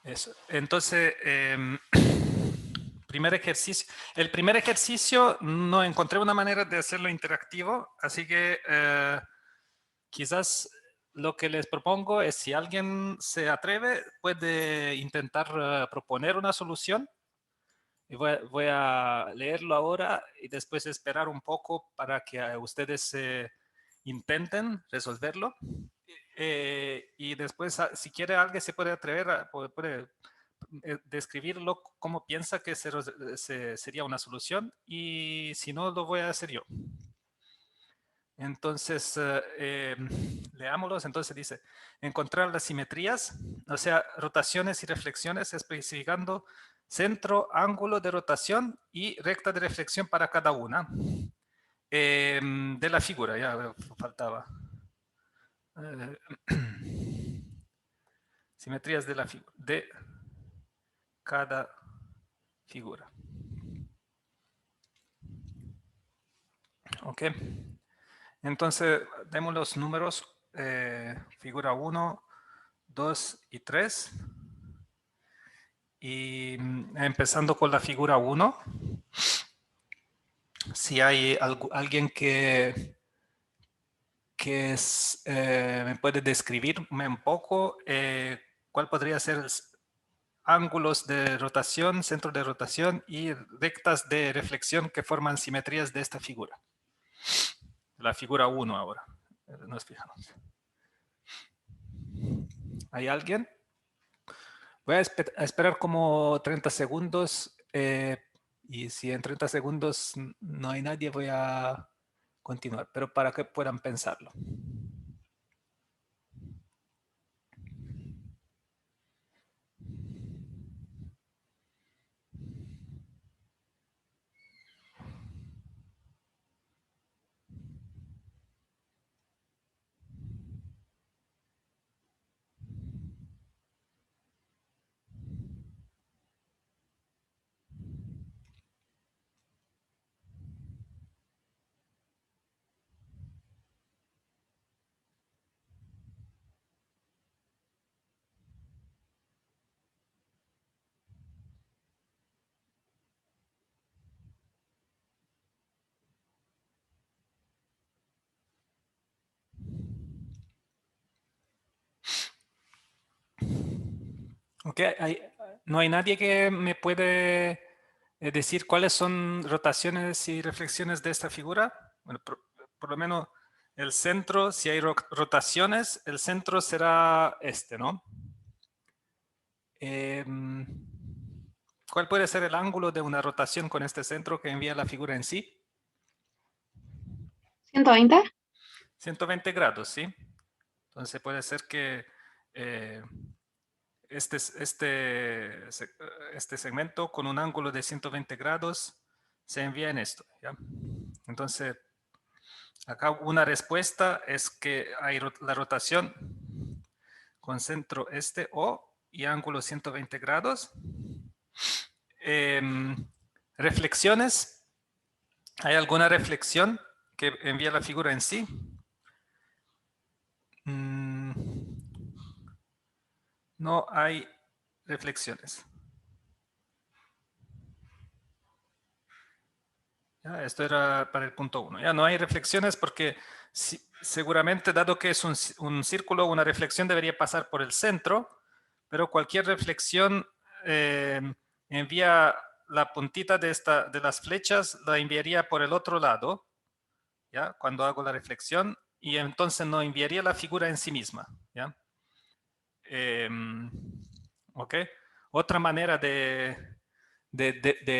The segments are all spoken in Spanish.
Eso. Entonces, primer ejercicio. El primer ejercicio no encontré una manera de hacerlo interactivo, así que quizás lo que les propongo es, si alguien se atreve, puede intentar proponer una solución. Y voy a leerlo ahora y después esperar un poco para que ustedes intenten resolverlo. Y después, si quiere, alguien se puede atrever a puede describirlo cómo piensa que sería una solución, y si no, lo voy a hacer yo. Entonces, leámoslos. Entonces dice, encontrar las simetrías, o sea, rotaciones y reflexiones, especificando centro, ángulo de rotación y recta de reflexión para cada una. De la figura, ya faltaba. Simetrías de la figura, de cada figura. Ok. Entonces, demos los números, figura 1, 2 y 3. Y empezando con la figura 1, si hay alguien que me puede describirme un poco cuál podría ser ángulos de rotación, centro de rotación y rectas de reflexión que forman simetrías de esta figura. La figura 1 ahora, nos fijamos. ¿Hay alguien? Voy a esperar como 30 segundos y si en 30 segundos no hay nadie, voy a continuar, pero para que puedan pensarlo. Ok, no hay nadie que me puede decir cuáles son rotaciones y reflexiones de esta figura. Bueno, por lo menos el centro, si hay rotaciones, el centro será este, ¿no? ¿Cuál puede ser el ángulo de una rotación con este centro que envía la figura en sí? 120. 120 grados, ¿sí? Entonces puede ser que este segmento con un ángulo de 120 grados se envía en esto, ¿ya? Entonces, acá una respuesta es que hay la rotación con centro este O y ángulo 120 grados. Reflexiones. ¿Hay alguna reflexión que envía la figura en sí? No hay reflexiones. ¿Ya? Esto era para el punto 1. Ya no hay reflexiones porque seguramente, dado que es un círculo, una reflexión debería pasar por el centro, pero cualquier reflexión envía la puntita de las flechas, la enviaría por el otro lado, ¿ya? Cuando hago la reflexión, y entonces no enviaría la figura en sí misma, ¿ya? ¿Ok? Otra manera de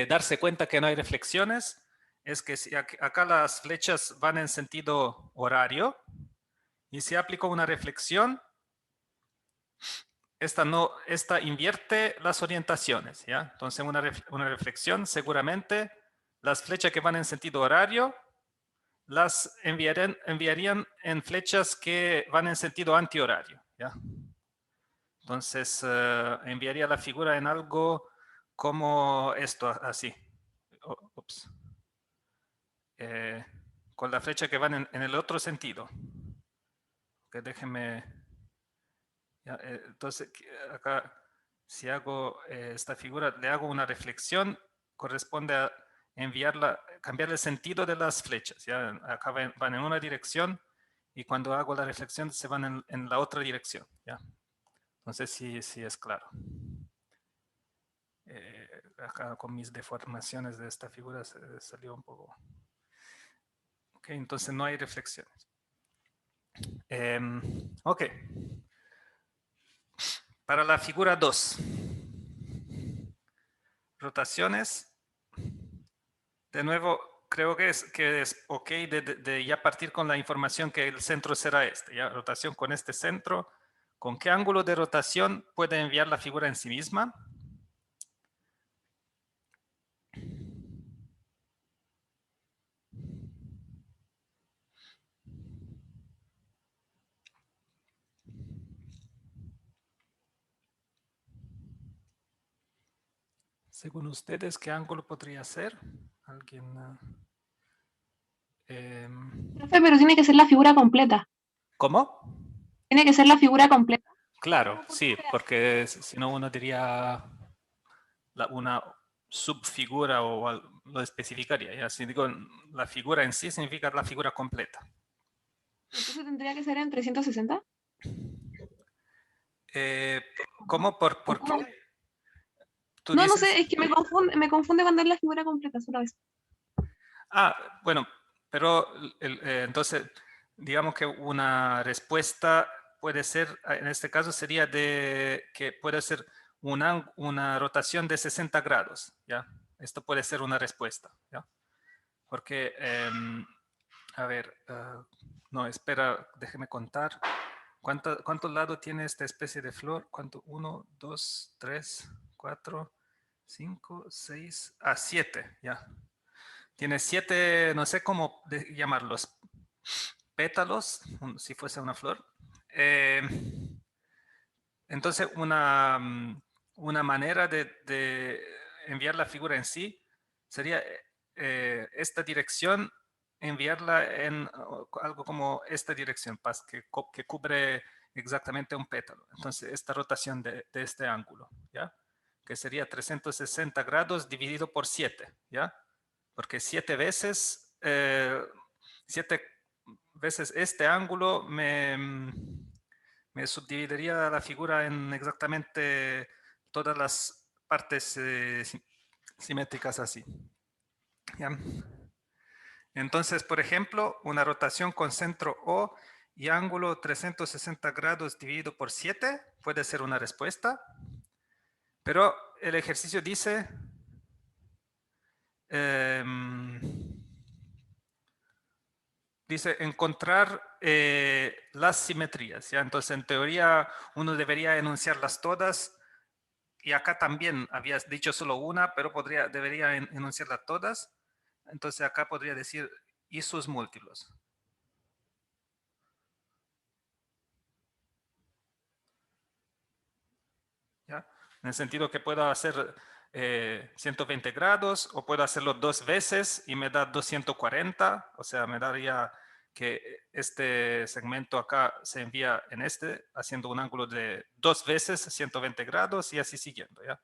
darse cuenta que no hay reflexiones es que si acá las flechas van en sentido horario y si aplico una reflexión, esta invierte las orientaciones, ¿ya? Entonces una reflexión, seguramente las flechas que van en sentido horario las enviarían en flechas que van en sentido antihorario, ¿ya? Entonces enviaría la figura en algo como esto, así. Ups. Con la flecha que van en el otro sentido. Okay, déjenme. Ya, entonces, acá si hago esta figura, le hago una reflexión, corresponde a enviarla, cambiar el sentido de las flechas. ¿Ya? Acá van en una dirección y cuando hago la reflexión se van en la otra dirección. ¿Ya? No sé si es claro. Acá con mis deformaciones de esta figura se salió un poco. Ok, entonces no hay reflexiones. Ok. Para la figura 2. Rotaciones. De nuevo, creo que es ok de ya partir con la información que el centro será este. ¿Ya? Rotación con este centro. ¿Con qué ángulo de rotación puede enviar la figura en sí misma? Según ustedes, ¿qué ángulo podría ser? ¿Alguien? Profe, pero tiene que ser la figura completa. ¿Cómo? Tiene que ser la figura completa. Claro, sí, porque si no uno diría una subfigura o lo especificaría. ¿Ya? Si digo la figura en sí, significa la figura completa. Entonces tendría que ser en 360. ¿Cómo? ¿Por qué? ¿Tú No, no dices? sé, es que me confunde cuando es la figura completa, solo eso. Ah, bueno, pero entonces, digamos que una respuesta puede ser, en este caso sería que puede ser una rotación de 60 grados, ¿ya? Esto puede ser una respuesta, ¿ya? Porque, a ver, no, espera, déjeme contar. ¿Cuántos lados tiene esta especie de flor? ¿Cuánto? 1, 2, 3, 4, 5, 6, 7, ya. Tiene 7, no sé cómo llamarlos, pétalos, si fuese una flor. Entonces, una manera de enviar la figura en sí sería esta dirección, enviarla en algo como esta dirección, que cubre exactamente un pétalo. Entonces, esta rotación de este ángulo, ¿ya? Que sería 360 grados dividido por 7, ¿ya? Porque 7 veces este ángulo me subdividiría la figura en exactamente todas las partes simétricas así. ¿Ya? Entonces, por ejemplo, una rotación con centro O y ángulo 360 grados dividido por 7 puede ser una respuesta, pero el ejercicio dice encontrar las simetrías. ¿ya? Entonces, en teoría, uno debería enunciarlas todas. Y acá también habías dicho solo una, pero debería enunciarlas todas. Entonces, acá podría decir y sus múltiplos. ¿Ya? En el sentido que puedo hacer 120 grados o puedo hacerlo 2 veces y me da 240, o sea, me daría que este segmento acá se envía en haciendo un ángulo de 2 veces 120 grados y así siguiendo, ¿ya?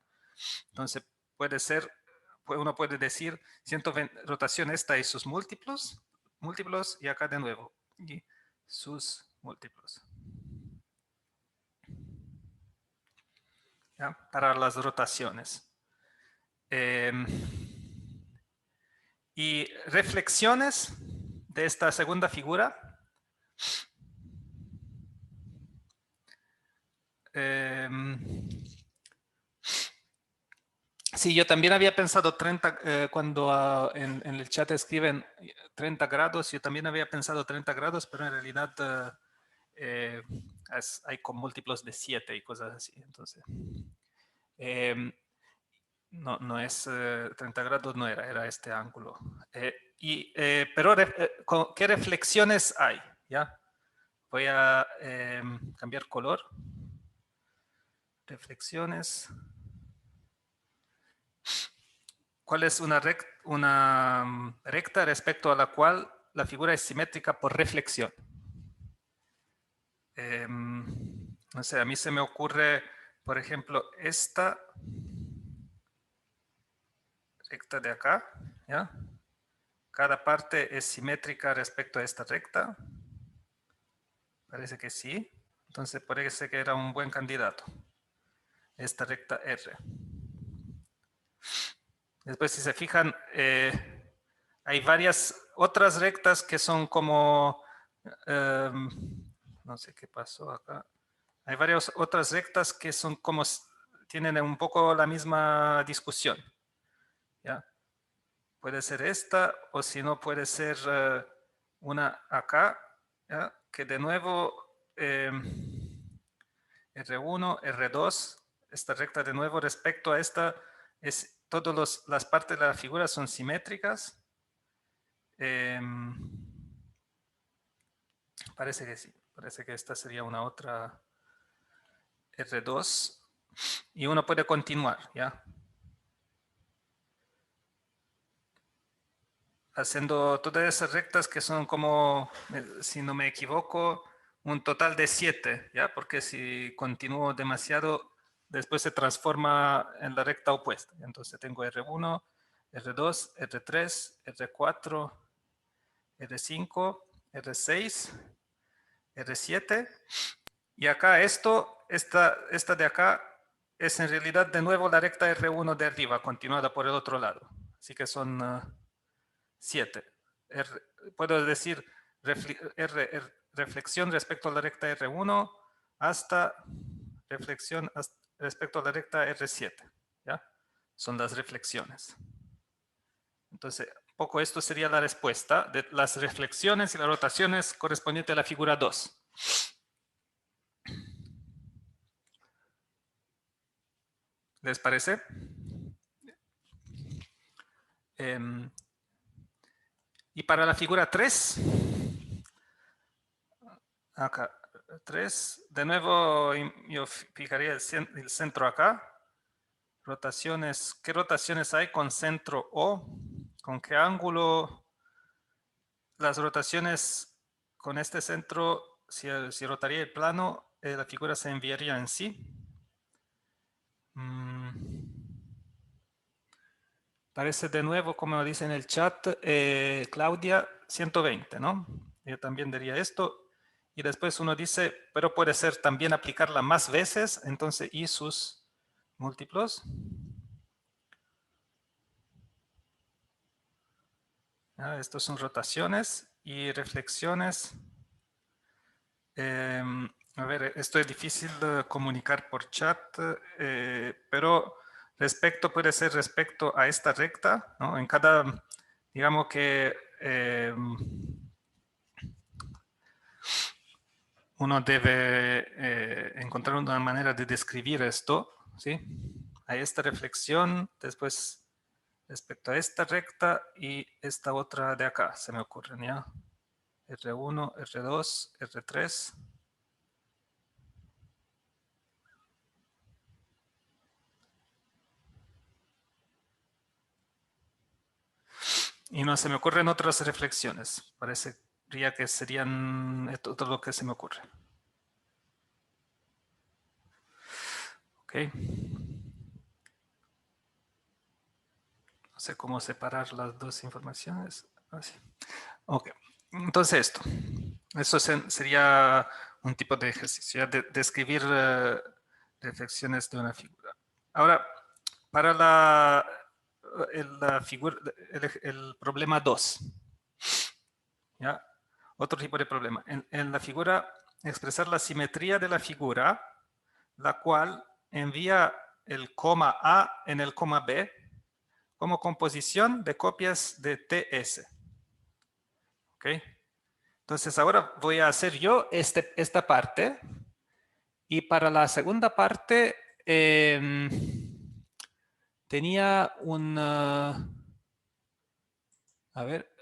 Entonces, uno puede decir 120, rotación esta y sus múltiplos, y acá de nuevo, y sus múltiplos. ¿Ya? Para las rotaciones. Y reflexiones de esta segunda figura. Sí, yo también había pensado 30, cuando en el chat escriben 30 grados, yo también había pensado 30 grados, pero en realidad hay con múltiplos de 7 y cosas así. Entonces, no es 30 grados, no era este ángulo. Pero, ¿qué reflexiones hay? ¿Ya? Voy a cambiar color. Reflexiones. ¿Cuál es una recta respecto a la cual la figura es simétrica por reflexión? No sé, a mí se me ocurre por ejemplo, esta recta de acá, ¿ya? Cada parte es simétrica respecto a esta recta. Parece que sí. Entonces parece que era un buen candidato. Esta recta R. Después, si se fijan, hay varias otras rectas que son como... no sé qué pasó acá. Hay varias otras rectas que son como... tienen un poco la misma discusión. ¿Ya? Puede ser esta, o si no puede ser una acá, ¿ya? Que de nuevo R1, R2, esta recta de nuevo respecto a esta, todas las partes de la figura son simétricas. Parece que sí, parece que esta sería una otra R2 y uno puede continuar, ¿ya? Haciendo todas esas rectas que son como, si no me equivoco, un total de 7, ¿ya? Porque si continúo demasiado, después se transforma en la recta opuesta. Entonces tengo R1, R2, R3, R4, R5, R6, R7. Y acá esta de acá, es en realidad de nuevo la recta R1 de arriba, continuada por el otro lado. Así que son 7. Puedo decir reflexión respecto a la recta R1 hasta reflexión respecto a la recta R7. ¿Ya? Son las reflexiones. Entonces, un poco esto sería la respuesta de las reflexiones y las rotaciones correspondientes a la figura 2. ¿Les parece? Y para la figura 3, acá, 3, de nuevo yo fijaría el centro acá. Rotaciones, ¿qué rotaciones hay con centro O? ¿Con qué ángulo? Las rotaciones con este centro, si rotaría el plano, la figura se enviaría en sí. Parece de nuevo, como dice en el chat, Claudia, 120, ¿no? Yo también diría esto. Y después uno dice, pero puede ser también aplicarla más veces, entonces, y sus múltiplos. Estos son rotaciones y reflexiones. A ver, esto es difícil de comunicar por chat, pero puede ser respecto a esta recta, ¿no? En cada, digamos que uno debe encontrar una manera de describir esto, ¿sí? Hay esta reflexión, después respecto a esta recta y esta otra de acá, se me ocurren, ¿ya? R1, R2, R3. Y no se me ocurren otras reflexiones. Parecería que serían todo lo que se me ocurre. Ok. No sé cómo separar las dos informaciones. Así. Ok. Entonces esto. Eso sería un tipo de ejercicio, de describir reflexiones de una figura. Ahora, para la figura, el problema 2. ¿Ya? Otro tipo de problema. En la figura, expresar la simetría de la figura, la cual envía el coma A en el coma B como composición de copias de TS. ¿Ok? Entonces ahora voy a hacer yo esta parte. Y para la segunda parte tenía un... a ver,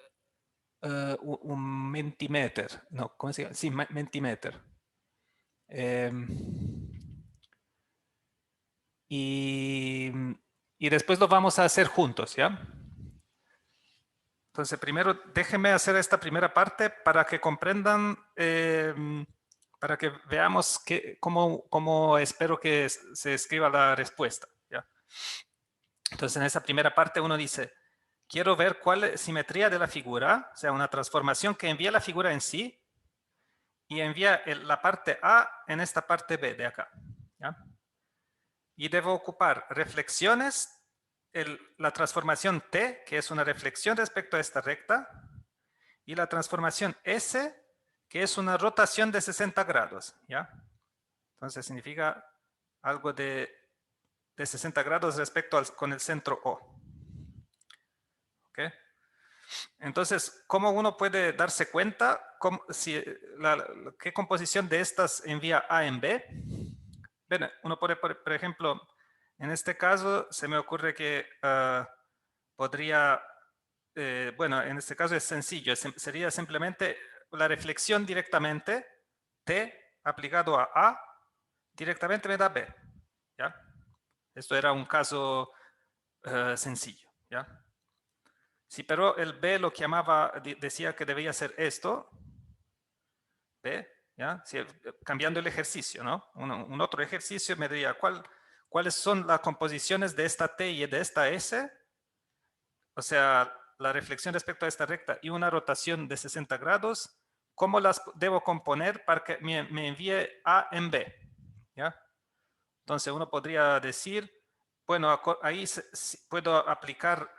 un Mentimeter. No, ¿cómo se llama? Sí, Mentimeter. Y después lo vamos a hacer juntos, ¿ya? Entonces, primero déjenme hacer esta primera parte para que comprendan para que veamos cómo espero que se escriba la respuesta. ¿Ya? Entonces, en esa primera parte uno dice, quiero ver cuál es la simetría de la figura, o sea, una transformación que envía la figura en sí y envía la parte A en esta parte B de acá. ¿Ya? Y debo ocupar reflexiones, la transformación T, que es una reflexión respecto a esta recta, y la transformación S, que es una rotación de 60 grados. ¿Ya? Entonces significa algo de 60 grados respecto con el centro O. ¿Ok? Entonces, ¿cómo uno puede darse cuenta qué composición de estas envía A en B? Bueno, uno puede, por ejemplo, en este caso se me ocurre que podría, bueno, en este caso es sencillo, sería simplemente la reflexión directamente, T aplicado a A, directamente me da B. ¿Ya? Esto era un caso sencillo. ¿Ya? Sí, pero el B lo que llamaba, decía que debía ser esto, B, ¿ya? Sí, cambiando el ejercicio, ¿no? Un otro ejercicio me diría, ¿cuáles son las composiciones de esta T y de esta S? O sea, la reflexión respecto a esta recta y una rotación de 60 grados, ¿cómo las debo componer para que me envíe A en B? ¿Ya? Entonces uno podría decir, bueno, ahí puedo aplicar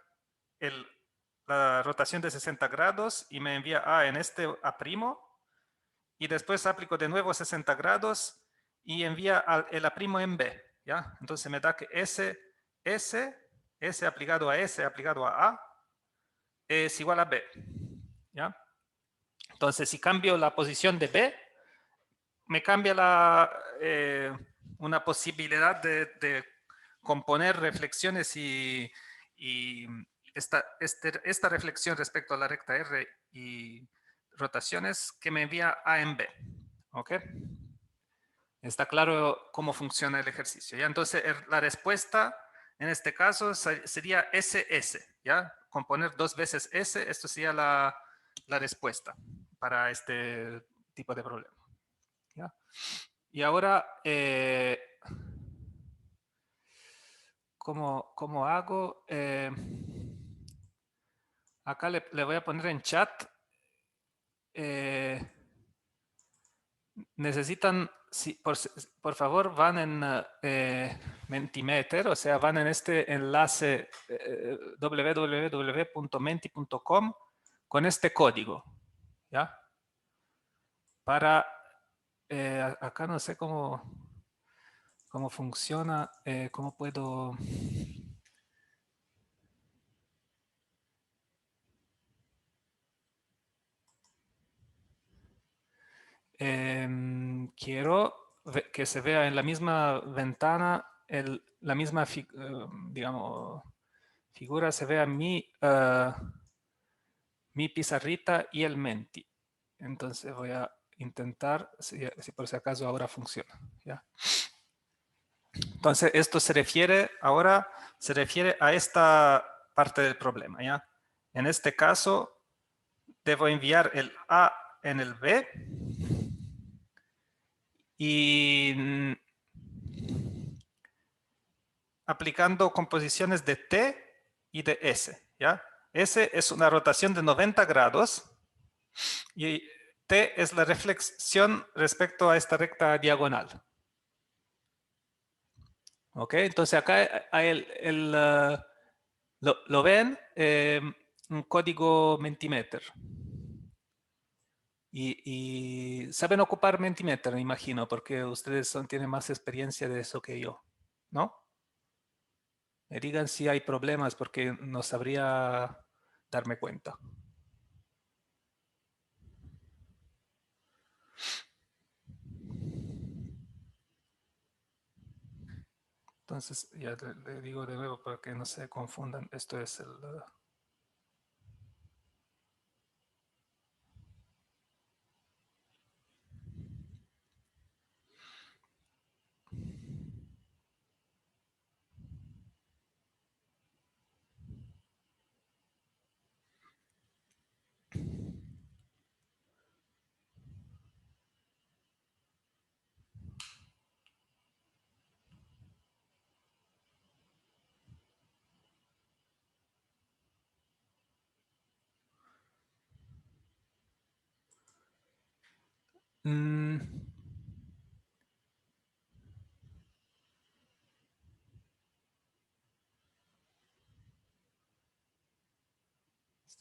la rotación de 60 grados y me envía A en este A', y después aplico de nuevo 60 grados y envía el A' en B, ¿ya? Entonces me da que S aplicado a S aplicado a A es igual a B, ¿ya? Entonces si cambio la posición de B, me cambia una posibilidad de componer reflexiones y esta reflexión respecto a la recta R y rotaciones que me envía A en B. ¿Ok? Está claro cómo funciona el ejercicio. ¿Ya? Entonces, la respuesta en este caso sería SS. ¿Ya? Componer dos veces S, esto sería la respuesta para este tipo de problema. ¿Ya? Y ahora, ¿cómo hago? Acá le voy a poner en chat. Necesitan, si, por favor, van en Mentimeter, o sea, van en este enlace www.menti.com con este código, ¿ya? Para, acá no sé cómo funciona, cómo puedo... quiero que se vea en la misma ventana, la misma, digamos, figura, se vea mi pizarrita y el Menti. Entonces voy a intentar, si por si acaso ahora funciona. ¿Ya? Entonces esto ahora se refiere a esta parte del problema. ¿Ya? En este caso, debo enviar el A en el B y aplicando composiciones de T y de S. ¿Ya? S es una rotación de 90 grados y T es la reflexión respecto a esta recta diagonal. ¿Ok? Entonces acá hay lo ven, un código Mentimeter. Y saben ocupar Mentimeter, me imagino, porque ustedes tienen más experiencia de eso que yo, ¿no? Me digan si hay problemas porque no sabría darme cuenta. Entonces, ya le digo de nuevo para que no se confundan. Esto es el... Estoy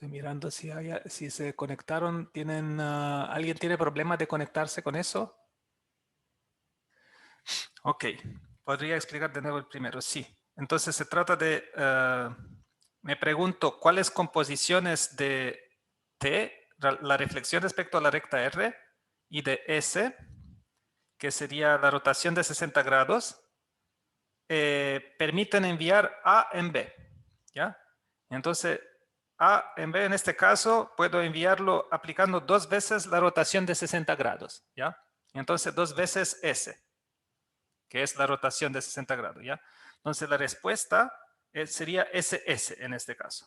mirando si se conectaron. ¿Alguien tiene problemas de conectarse con eso? Ok, podría explicar de nuevo el primero. Sí, entonces se trata de, me pregunto, ¿cuáles composiciones de T, la reflexión respecto a la recta R, y de S, que sería la rotación de 60 grados, permiten enviar A en B? ¿Ya? Entonces, A en B en este caso puedo enviarlo aplicando 2 veces la rotación de 60 grados. ¿Ya? Entonces, 2 veces S, que es la rotación de 60 grados, ¿ya? Entonces la respuesta sería SS en este caso.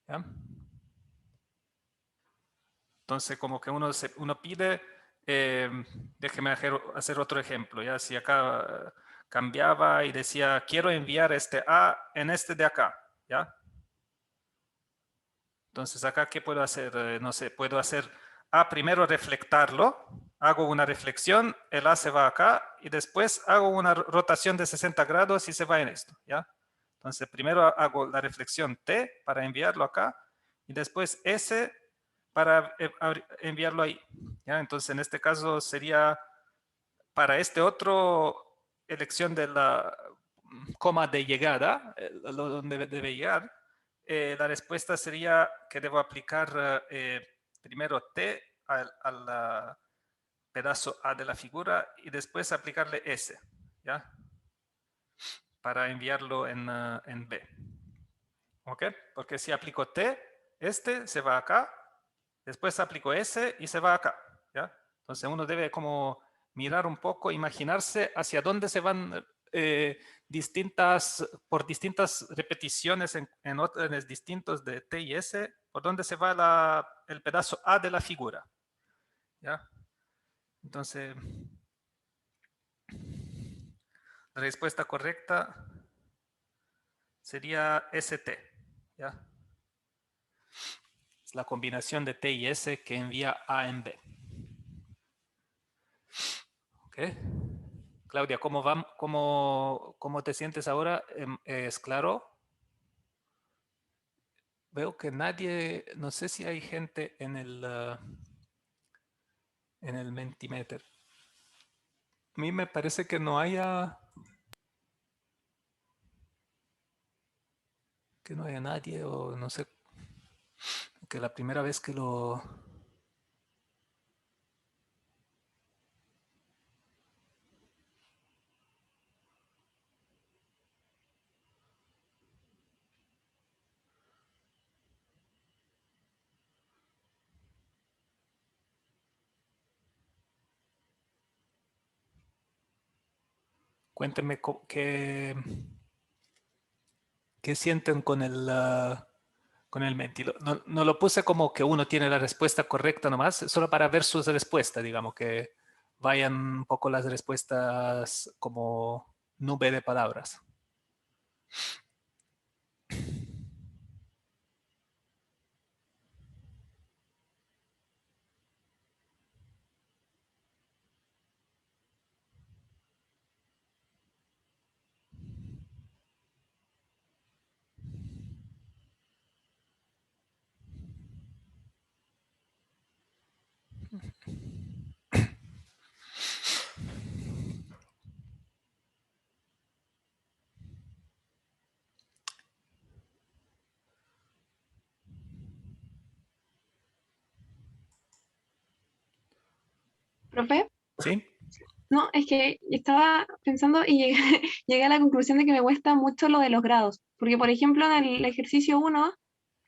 ¿Ya? Entonces como que uno pide, déjeme hacer otro ejemplo, ¿ya? Si acá cambiaba y decía, quiero enviar este A en este de acá, ¿ya? Entonces acá, ¿qué puedo hacer? No sé, puedo hacer A primero reflectarlo, hago una reflexión, el A se va acá y después hago una rotación de 60 grados y se va en esto, ¿ya? Entonces primero hago la reflexión T para enviarlo acá y después S para enviarlo ahí, ¿ya? Entonces en este caso sería para este otro elección de la coma de llegada, donde debe llegar, la respuesta sería que debo aplicar primero T al pedazo A de la figura y después aplicarle S, ¿ya? Para enviarlo en B. ¿Ok? Porque si aplico T, este se va acá, después aplico S y se va acá, ¿ya? Entonces uno debe como mirar un poco, imaginarse hacia dónde se van por distintas repeticiones en órdenes distintos de T y S, por dónde se va el pedazo A de la figura, ¿ya? Entonces, la respuesta correcta sería ST, ¿ya? Es la combinación de T y S que envía A en B. ¿Ok? Claudia, ¿cómo te sientes ahora? ¿Es claro? Veo que nadie, no sé si hay gente en el Mentimeter. A mí me parece que no haya nadie o no sé, que la primera vez que lo... Cuéntenme qué sienten con el Menti. No lo puse como que uno tiene la respuesta correcta nomás, solo para ver sus respuestas, digamos, que vayan un poco las respuestas como nube de palabras. ¿Profe? ¿Sí? No, es que estaba pensando y llegué, llegué a la conclusión de que me cuesta mucho lo de los grados. Porque, por ejemplo, en el ejercicio 1, Esta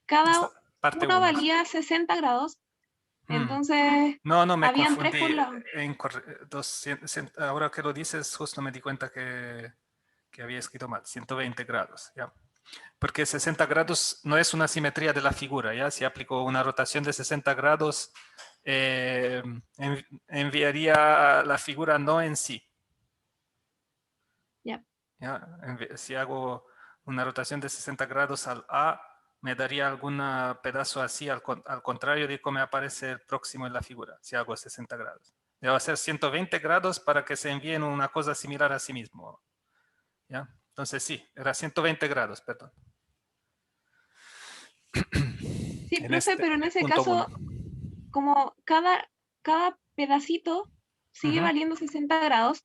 cada parte uno 1. valía 60 grados. Entonces, No, me habían tres por confundí. lado. Ahora que lo dices, justo me di cuenta que había escrito mal. 120 grados, ¿ya? Porque 60 grados no es una simetría de la figura, ¿ya? Si aplico una rotación de 60 grados, enviaría la figura no en sí. Ya. ¿Ya? Si hago una rotación de 60 grados al A, me daría algún pedazo así, al contrario de cómo me aparece el próximo en la figura, si hago 60 grados. Debo hacer 120 grados para que se envíe en una cosa similar a sí mismo. ¿Ya? Entonces sí, era 120 grados, perdón. Sí, En profe, este pero en ese punto 1. caso, como cada pedacito sigue valiendo 60 grados,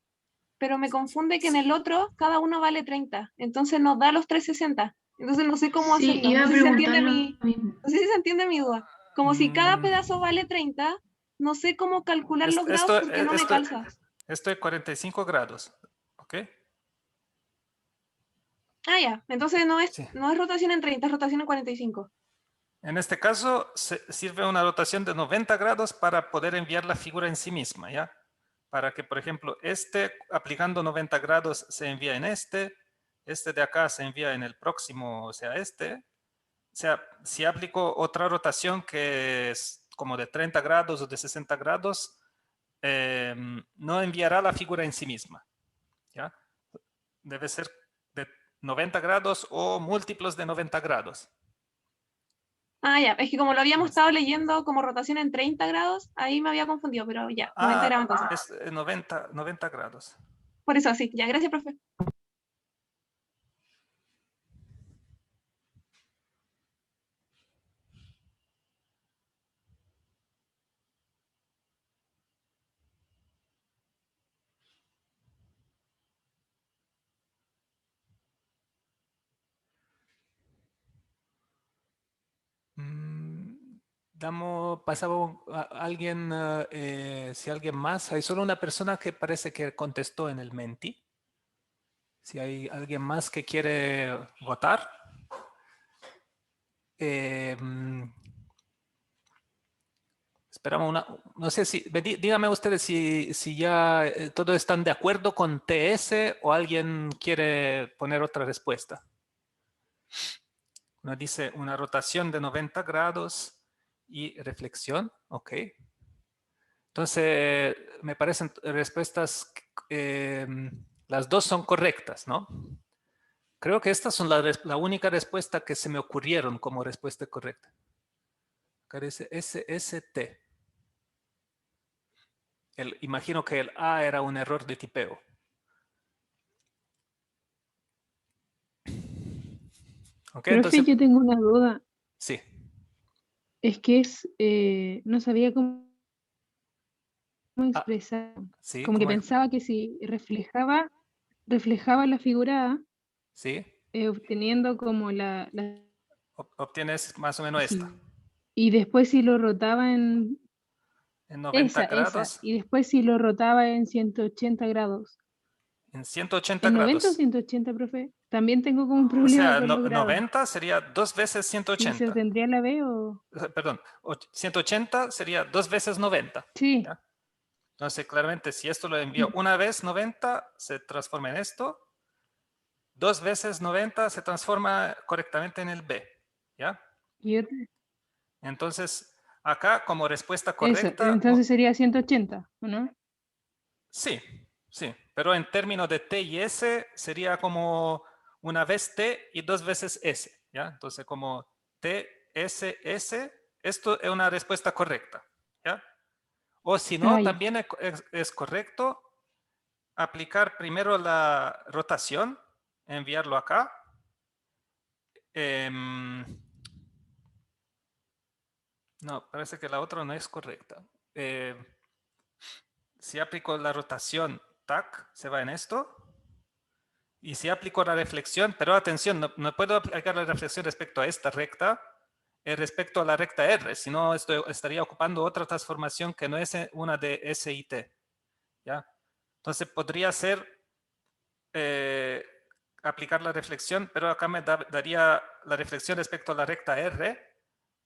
pero me confunde que en el otro cada uno vale 30, entonces nos da los 360. Entonces no sé cómo Sí, hacerlo, iba no a sé si se preguntar entiende lo mi, mismo. no sé si se entiende mi duda. Como si cada pedazo vale 30, no sé cómo calcular los grados porque no me calza. Esto es 45 grados, ¿ok? Ah, ya, entonces Sí. no es rotación en 30, es rotación en 45. En este caso, sirve una rotación de 90 grados para poder enviar la figura en sí misma, ¿ya? Para que, por ejemplo, aplicando 90 grados se envía en este de acá se envía en el próximo, o sea, O sea, si aplico otra rotación que es como de 30 grados o de 60 grados, no enviará la figura en sí misma, ¿ya? Debe ser de 90 grados o múltiplos de 90 grados. Ah, ya, es que como lo habíamos estado leyendo como rotación en 30 grados, ahí me había confundido, pero ya, 90 grados entonces. Es 90 grados. Por eso, sí, ya, gracias, profe. Pasaba a alguien, si alguien más, hay solo una persona que parece que contestó en el Menti. Si hay alguien más que quiere votar. Esperamos no sé si, dígame ustedes si ya todos están de acuerdo con TS o alguien quiere poner otra respuesta. Nos dice una rotación de 90 grados y reflexión, ok. Entonces, me parecen respuestas, las dos son correctas, ¿no? Creo que estas son la única respuesta que se me ocurrieron como respuesta correcta. Acá dice SST. Imagino que el A era un error de tipeo. Ok, Profe, entonces, yo tengo una duda. sí. Es que no sabía cómo Ah, expresar. sí, Como que pensaba que si reflejaba la figura A, sí, obteniendo como obtienes más o menos esta. sí. Y después si lo rotaba en En 90 esa. grados, Y después si lo rotaba en 180 grados. en 180 ¿En 90 o grados. 180, profe? También tengo como un O problema sea, con los grados. 90 sería 2 veces Si se 180. tendría la B o... Perdón, 180 sería 2 veces 90. Sí. ¿Ya? Entonces, claramente, si esto lo envío Mm. una vez 90, se transforma en esto. 2 veces 90 se transforma correctamente en el B. ¿Ya? Y otra- Entonces, acá como respuesta Eso, correcta, entonces sería 180, ¿o no? sí, sí. Pero en términos de T y S sería como una vez T y 2 veces S. ¿Ya? Entonces, como T, S, S, esto es una respuesta correcta. ¿Ya? O si Ah, no, ya. también es correcto aplicar primero la rotación, enviarlo acá. No, parece que la otra no es correcta. Si aplico la rotación, tac, se va en esto. Y si aplico la reflexión, pero atención, no puedo aplicar la reflexión respecto a esta recta, respecto a la recta R, sino estaría ocupando otra transformación que no es una de S y T. ¿Ya? Entonces podría ser aplicar la reflexión, pero acá me daría la reflexión respecto a la recta R.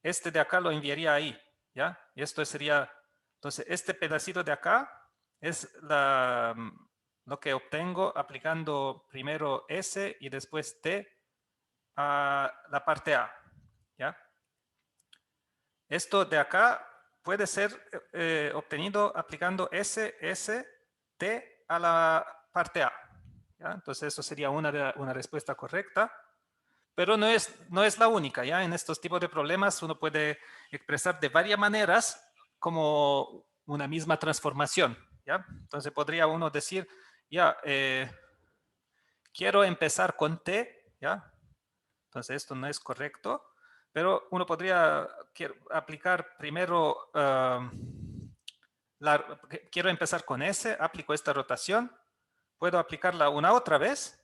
Este de acá lo enviaría ahí, ¿ya? Y esto sería, entonces este pedacito de acá es lo que obtengo aplicando primero S y después T a la parte A, ¿ya? Esto de acá puede ser obtenido aplicando S, S, T a la parte A. ¿Ya? Entonces eso sería una respuesta correcta. Pero no es la única, ¿ya? En estos tipos de problemas uno puede expresar de varias maneras como una misma transformación, ¿ya? Entonces podría uno decir, ya, quiero empezar con T, ¿ya? Entonces esto no es correcto, pero uno podría aplicar primero, quiero empezar con S, aplico esta rotación, puedo aplicarla una otra vez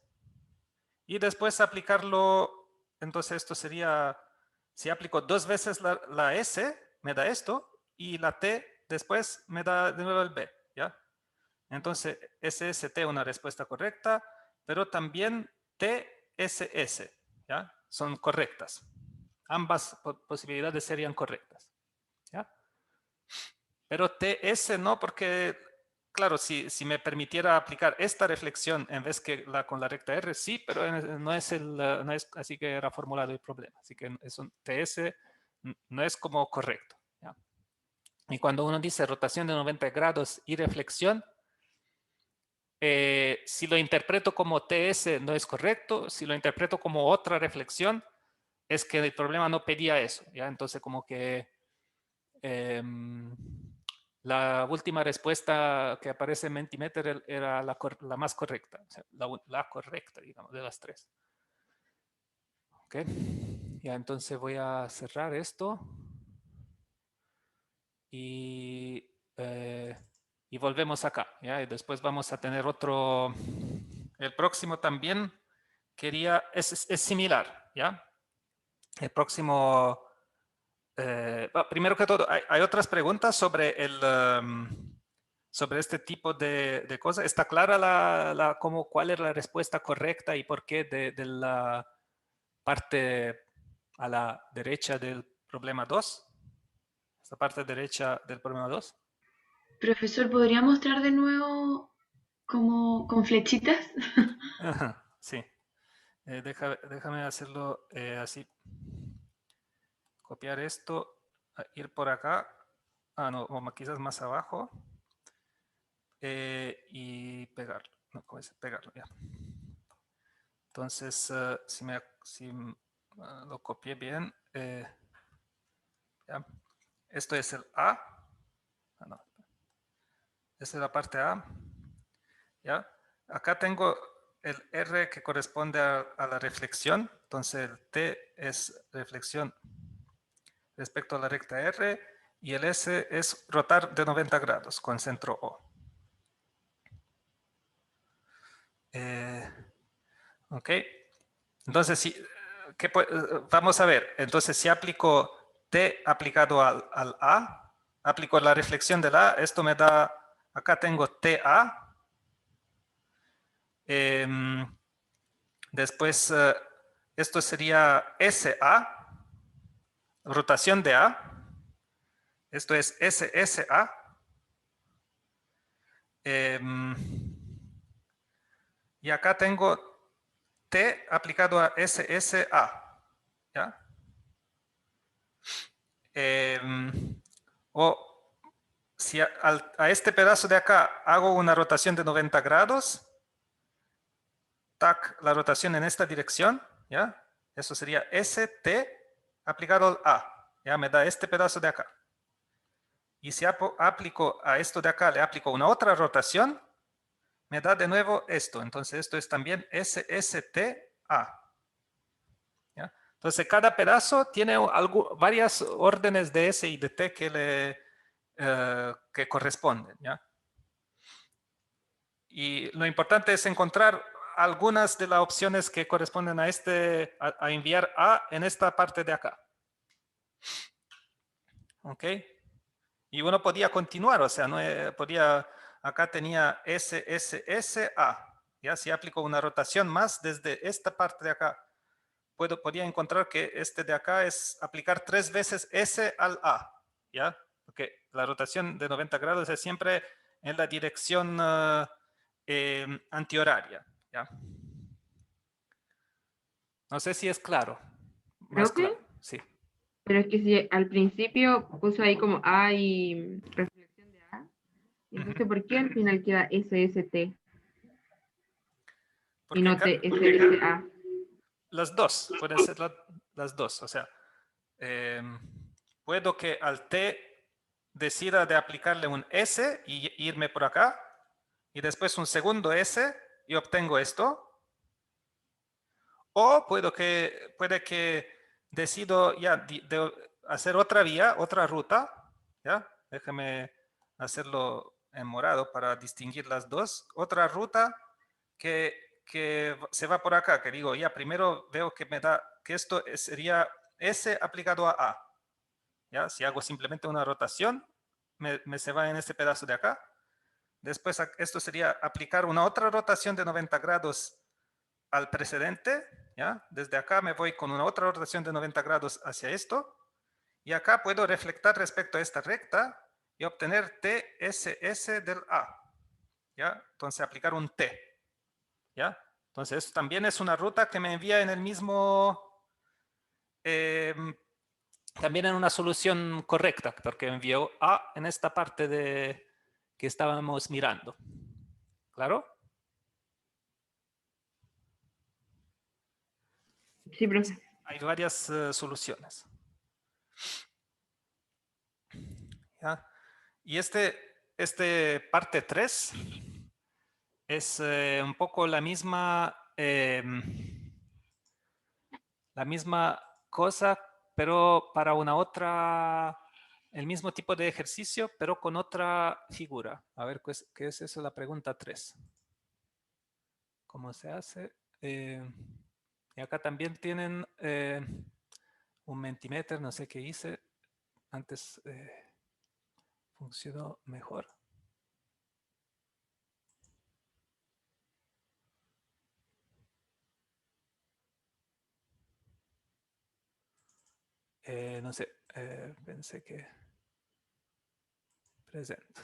y después aplicarlo, entonces esto sería, si aplico 2 veces la S, me da esto, y la T después me da de nuevo el B, ¿ya? Entonces, SST una respuesta correcta, pero también TSS, ¿ya? Son correctas. Ambas posibilidades serían correctas, ¿ya? Pero TS no, porque, claro, si me permitiera aplicar esta reflexión en vez que con la recta R, sí, pero no es así que era formulado el problema. Así que eso, TS no es como correcto, ¿ya? Y cuando uno dice rotación de 90 grados y reflexión, si lo interpreto como TS no es correcto, si lo interpreto como otra reflexión, es que el problema no pedía eso, ¿ya? Entonces como que la última respuesta que aparece en Mentimeter era la más correcta, o sea, la correcta, digamos, de las 3. Ok, ya entonces voy a cerrar esto y volvemos acá, ¿ya? Y después vamos a tener otro, el próximo también es similar, ¿ya? El próximo, primero que todo, hay otras preguntas sobre sobre este tipo de cosas. ¿Está clara cuál es la respuesta correcta y por qué de la parte a la derecha del problema 2? Esta parte derecha del problema 2. Profesor, ¿podría mostrar de nuevo como con flechitas? Ajá, sí. Déjame hacerlo así. Copiar esto, ir por acá. Ah, no, o quizás más abajo. Y pegarlo. No, ¿cómo es? Pegarlo, ya. Entonces, si lo copié bien, ya. Esto es el A. Ah, no. Esta es la parte A. ¿Ya? Acá tengo el R que corresponde a la reflexión. Entonces, el T es reflexión respecto a la recta R. Y el S es rotar de 90 grados con centro O. Ok. Entonces, vamos a ver. Entonces, si aplico T aplicado al A, aplico la reflexión del A, esto me da, acá tengo TA. Después, esto sería SA, rotación de A. Esto es SSA. Y acá tengo T aplicado a SSA. ¿Ya? O si a este pedazo de acá hago una rotación de 90 grados, tac, la rotación en esta dirección, ¿ya? Eso sería ST aplicado al A, ¿ya? Me da este pedazo de acá. Y si aplico a esto de acá, le aplico una otra rotación, me da de nuevo esto. Entonces esto es también SSTA. ¿Ya? Entonces cada pedazo tiene varias órdenes de S y de T que corresponden, ¿ya? Y lo importante es encontrar algunas de las opciones que corresponden a enviar A en esta parte de acá. ¿Ok? Y uno podía continuar, o sea, no acá tenía SSSA. Ya si aplico una rotación más desde esta parte de acá, podría encontrar que este de acá es aplicar 3 veces S al A. ¿Ya? Porque la rotación de 90 grados es siempre en la dirección antihoraria. ¿Ya? No sé si es claro. Más Profe, claro, sí. pero es que si al principio puso ahí como A y reflexión de A, entonces ¿por qué al final queda SST y Porque no TSSA? las dos, pueden ser las dos. O sea, puedo que al T decida de aplicarle un S y irme por acá, y después un segundo S y obtengo esto. O puede que decido ya de hacer otra vía, otra ruta, ¿ya? Déjame hacerlo en morado para distinguir las dos. Otra ruta que se va por acá, que digo, ya primero veo que me da, que esto sería S aplicado a A. ¿Ya? Si hago simplemente una rotación, se va en este pedazo de acá. Después esto sería aplicar una otra rotación de 90 grados al precedente, ¿ya? Desde acá me voy con una otra rotación de 90 grados hacia esto, y acá puedo reflectar respecto a esta recta y obtener TSS del A, ¿ya? Entonces aplicar un T, ¿ya? Entonces esto también es una ruta que me envía en el mismo, también en una solución correcta, porque envió A en esta parte que estábamos mirando. ¿Claro? Sí, profe. Hay varias soluciones. ¿Ya? Y este parte 3 es un poco la misma cosa, pero para una otra, el mismo tipo de ejercicio, pero con otra figura. A ver, ¿qué es eso? La pregunta 3. ¿Cómo se hace? Y acá también tienen un Mentimeter, no sé qué hice. Antes funcionó mejor. No sé, pensé que presento.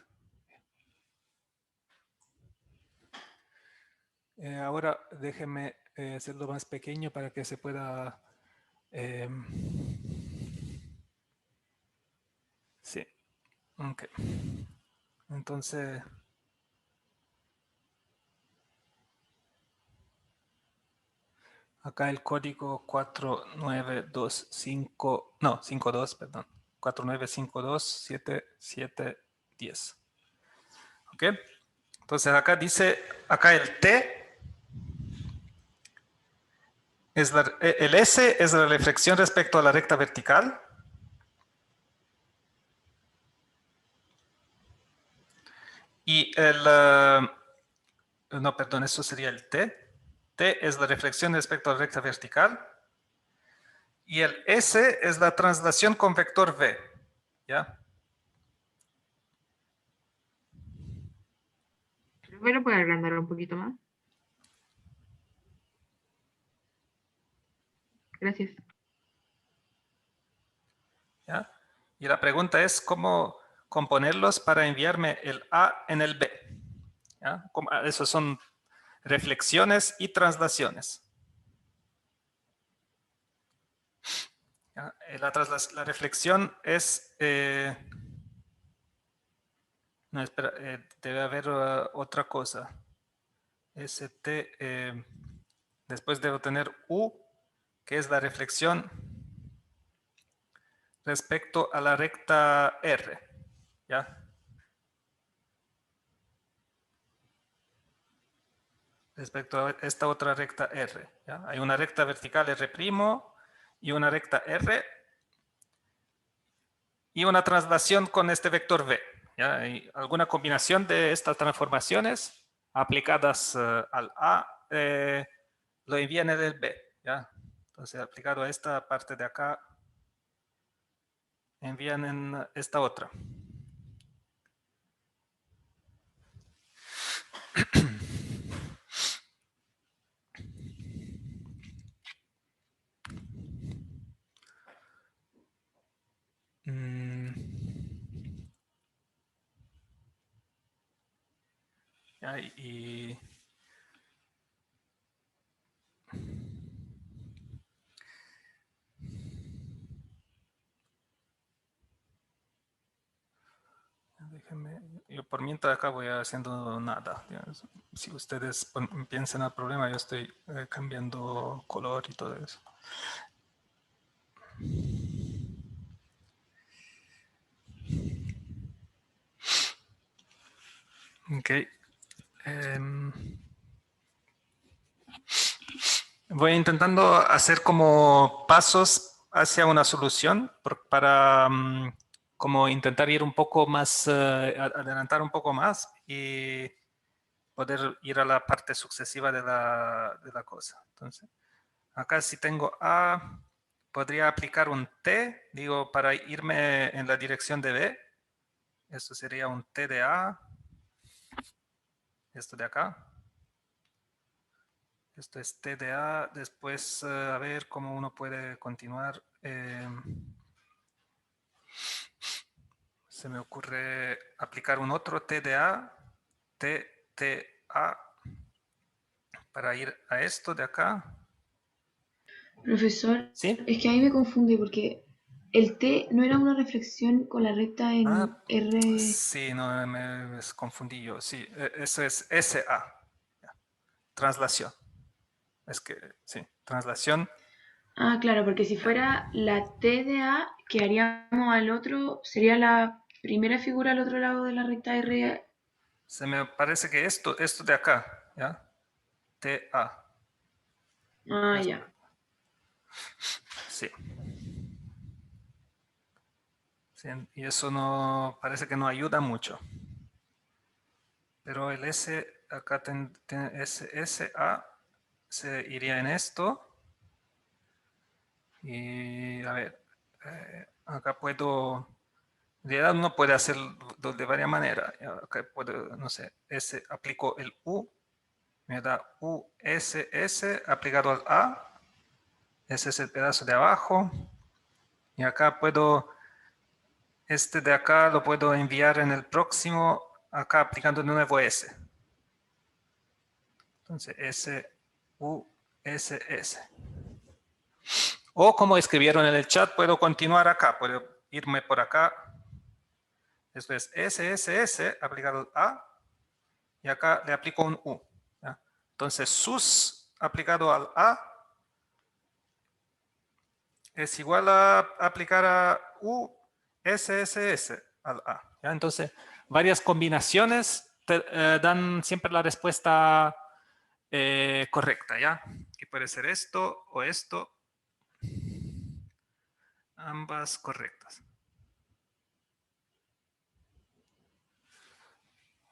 Ahora déjenme hacerlo más pequeño para que se pueda... sí, ok. Entonces... acá el código 4925, no, 52, perdón. 49527710. ¿Ok? Entonces acá dice, acá el T, el S es la reflexión respecto a la recta vertical. Y no, perdón, eso sería el T. T es la reflexión respecto a la recta vertical. Y el S es la translación con vector V. ¿Ya? ¿Pero puede agrandar un poquito más? Gracias. ¿Ya? Y la pregunta es cómo componerlos para enviarme el A en el B. ¿Ya? Esos son reflexiones y translaciones. ¿Ya? La reflexión es... no, espera, debe haber otra cosa. ST, después debo tener U, que es la reflexión respecto a la recta R. ¿Ya? Respecto a esta otra recta R. ¿Ya? Hay una recta vertical R' y una recta R y una traslación con este vector V. ¿Ya? Hay alguna combinación de estas transformaciones aplicadas al A lo envían en el B. ¿Ya? Entonces, aplicado a esta parte de acá, envían en esta otra. Ya, y déjenme, yo por mientras acá voy haciendo nada. Si ustedes piensan el problema, yo estoy cambiando color y todo eso. Ok. Voy intentando hacer como pasos hacia una solución para como intentar ir un poco más, adelantar un poco más y poder ir a la parte sucesiva de la cosa. Entonces, acá si tengo A, podría aplicar un T, digo, para irme en la dirección de B. Esto sería un T de A. Esto de acá. Esto es T de A. Después, a ver cómo uno puede continuar. Se me ocurre aplicar un otro T de A. T, T, A. Para ir a esto de acá. Profesor, ¿Sí? es que ahí me confunde porque el T no era una reflexión con la recta en R. Sí, no, me confundí yo. Sí, eso es SA. Translación. Es que, sí, translación. Ah, claro, porque si fuera la T de A que haríamos al otro, sería la primera figura al otro lado de la recta R. Se me parece que esto de acá, ¿ya? TA. Ah, ya. Sí. Sí, y eso no, parece que no ayuda mucho. Pero el S, acá SA se iría en esto. Y a ver, acá puedo, en realidad uno puede hacerlo de varias maneras. Acá puedo, no sé, aplico el U, me da USS aplicado al A. Ese es el pedazo de abajo. Y acá puedo, este de acá lo puedo enviar en el próximo, acá aplicando de nuevo S. Entonces, S, U, S, S. O como escribieron en el chat, puedo continuar acá, puedo irme por acá. Esto es SSS aplicado al A y acá le aplico un U. ¿Ya? Entonces, SUS aplicado al A es igual a aplicar a U SSS al A. ¿Ya? Entonces, varias combinaciones te dan siempre la respuesta correcta. ¿Ya? Que puede ser esto o esto. Ambas correctas.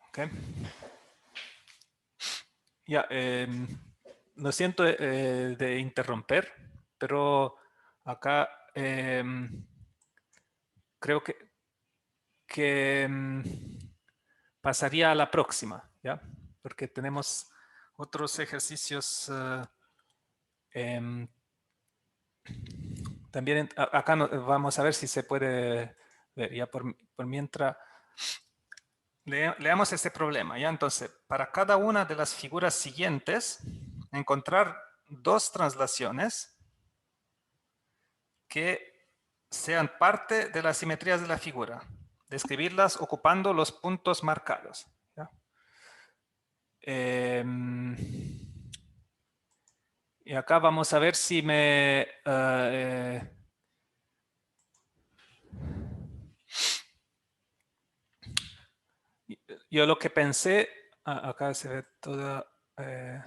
Okay. Ya, lo siento de interromper, pero acá creo que pasaría a la próxima, ¿ya? Porque tenemos otros ejercicios también. Acá vamos a ver si se puede ver, ya por mientras. Leamos este problema, ¿ya? Entonces, para cada una de las figuras siguientes, encontrar dos translaciones que sean parte de las simetrías de la figura. Describirlas ocupando los puntos marcados. ¿Ya? Y acá vamos a ver si me... yo lo que pensé... acá se ve toda... un